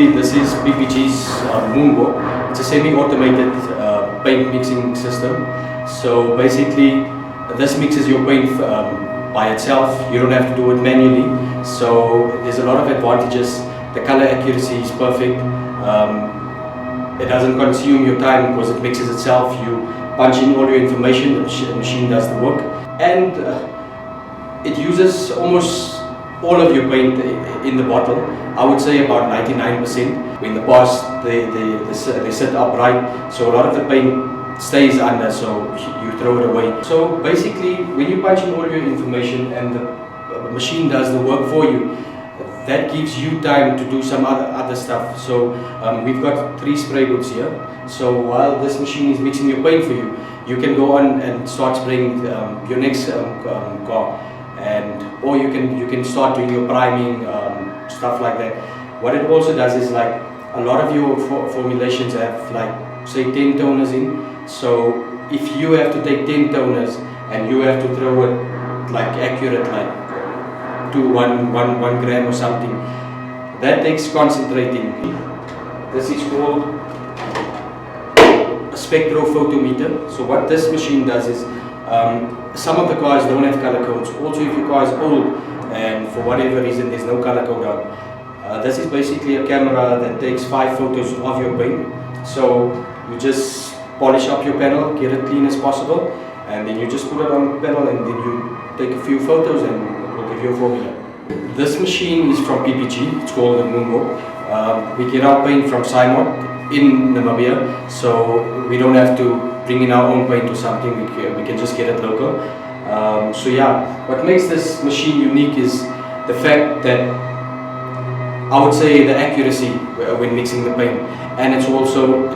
basically this is PPG's Moonwalk. It's a semi-automated paint mixing system. So basically this mixes your paint by itself. You don't have to do it manually. So there's a lot of advantages. The color accuracy is perfect. It doesn't consume your time because it mixes itself. You punch in all your information, the machine does the work. And it uses almost all of your paint in the bottle. I would say about 99%. In the past, they sit upright, so a lot of the paint stays under, so you throw it away. So basically, when you punch in all your information and the machine does the work for you, that gives you time to do some other stuff. So we've got 3 spray booths here. So while this machine is mixing your paint for you, you can go on and start spraying your next car, or you can start doing your priming, stuff like that. What it also does is, like, a lot of your formulations have, like, say 10 toners in. So if you have to take 10 toners and you have to throw it like accurate, like to one gram or something, that takes concentrating. This is called a spectrophotometer. So what this machine does is, some of the cars don't have color codes. Also, if your car is old and for whatever reason there's no color code on, this is basically a camera that takes 5 photos of your paint. So you just polish up your panel, get it clean as possible, and then you just put it on the panel, and then you take a few photos and it will give you a formula. This machine is from PPG. It's called the Moonwalk. We get our paint from Simon in Namibia, so we don't have to bring in our own paint or something. We can just get it local. So yeah, what makes this machine unique is the fact that, I would say, the accuracy when mixing the paint, and it's also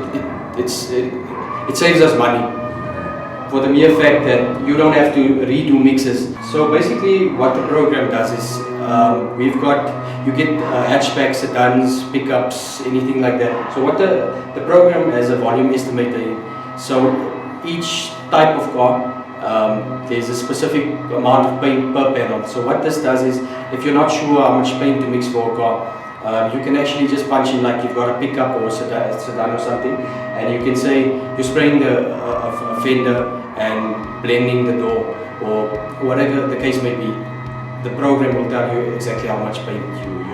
it saves us money for the mere fact that you don't have to redo mixes. So basically, what the program does is, you get hatchbacks, sedans, pickups, anything like that. So what the program has a volume estimator in. So each type of car, there's a specific amount of paint per panel. So what this does is, if you're not sure how much paint to mix for a car, you can actually just punch in, like you've got a pickup or a sedan or something, and you can say you're spraying a fender and blending the door, or whatever the case may be. The program will tell you exactly how much paint you